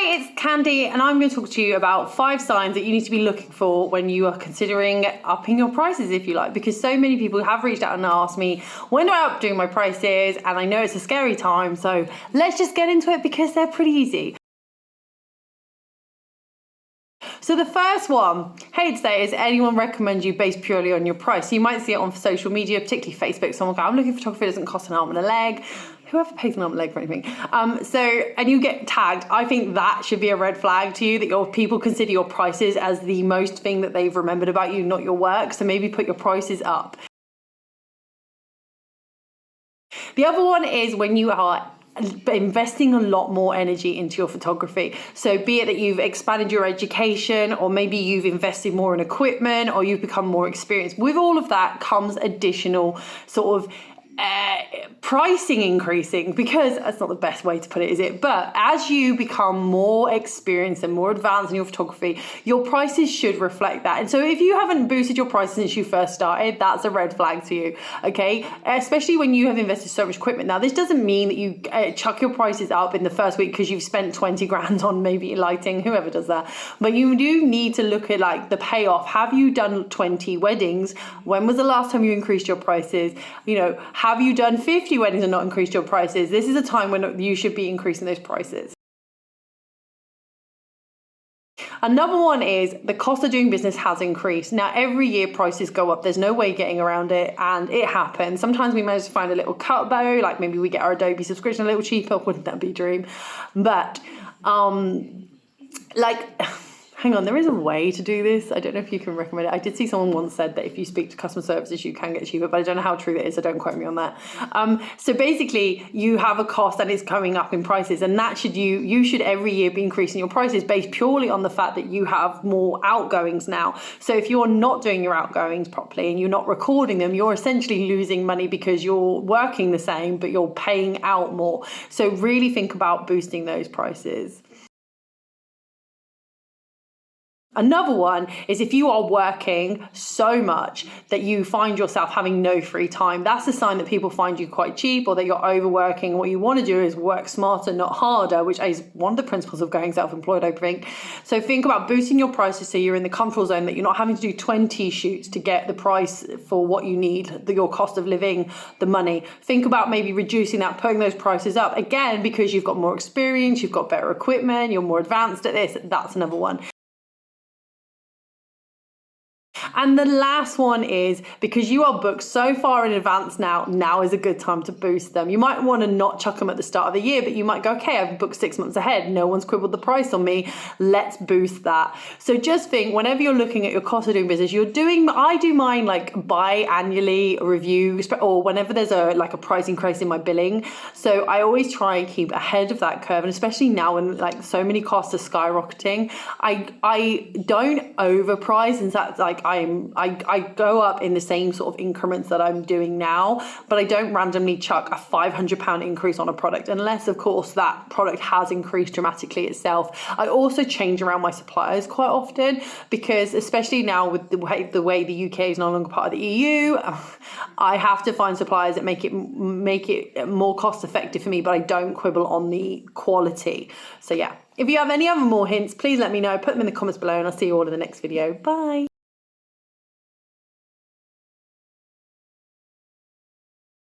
Hi, it's Khandie, and I'm going to talk to you about 5 signs that you need to be looking for when you are considering upping your prices, if you like, because so many people have reached out and asked me, when do I up doing my prices? And I know it's a scary time, so let's just get into it because they're pretty easy. So the first one, hate to say, is anyone recommend you based purely on your price? So you might see it on social media, particularly Facebook. Someone go, I'm looking for photography, it doesn't cost an arm and a leg. Whoever pays an arm and a leg for anything. And you get tagged. I think that should be a red flag to you, that your people consider your prices as the most thing that they've remembered about you, not your work. So maybe put your prices up. The other one is when you are investing a lot more energy into your photography. So be it that you've expanded your education, or maybe you've invested more in equipment, or you've become more experienced. With all of that comes additional sort of pricing increasing, because that's not the best way to put it, is it? But as you become more experienced and more advanced in your photography, your prices should reflect that. And so if you haven't boosted your prices since you first started, that's a red flag to you, okay? Especially when you have invested so much equipment. Now, this doesn't mean that you chuck your prices up in the first week because you've spent 20 grand on maybe lighting, whoever does that. But you do need to look at like the payoff. Have you done 20 weddings? When was the last time you increased your prices? You know, have you done 50 weddings and not increased your prices? This is a time when you should be increasing those prices. Another one is the cost of doing business has increased. Now, every year prices go up. There's no way getting around it, and it happens. Sometimes we manage to find a little cut though, like maybe we get our Adobe subscription a little cheaper. Wouldn't that be a dream? But hang on, there is a way to do this. I don't know if you can recommend it. I did see someone once said that if you speak to customer services, you can get cheaper, but I don't know how true that is, so don't quote me on that. So basically, you have a cost and it's going up in prices, and that you should every year be increasing your prices based purely on the fact that you have more outgoings now. So if you're not doing your outgoings properly and you're not recording them, you're essentially losing money because you're working the same, but you're paying out more. So really think about boosting those prices. Another one is if you are working so much that you find yourself having no free time. That's a sign that people find you quite cheap, or that you're overworking. What you want to do is work smarter, not harder, which is one of the principles of going self-employed, I think. So think about boosting your prices so you're in the comfortable zone, that you're not having to do 20 shoots to get the price for what you need, your cost of living, the money. Think about maybe reducing that, putting those prices up. Again, because you've got more experience, you've got better equipment, you're more advanced at this. That's another one. And the last one is, because you are booked so far in advance now is a good time to boost them. You might want to not chuck them at the start of the year, but you might go, okay, I've booked 6 months ahead. No one's quibbled the price on me. Let's boost that. So just think, whenever you're looking at your cost of doing business, I do mine like biannually review, or whenever there's a price increase in my billing. So I always try and keep ahead of that curve. And especially now when like so many costs are skyrocketing, I don't overprice. And that's like, I go up in the same sort of increments that I'm doing now, but I don't randomly chuck a £500 increase on a product unless, of course, that product has increased dramatically itself. I also change around my suppliers quite often, because especially now with the way the UK is no longer part of the EU, I have to find suppliers that make it more cost effective for me, but I don't quibble on the quality. So yeah, if you have any other more hints, please let me know. Put them in the comments below, and I'll see you all in the next video. Bye.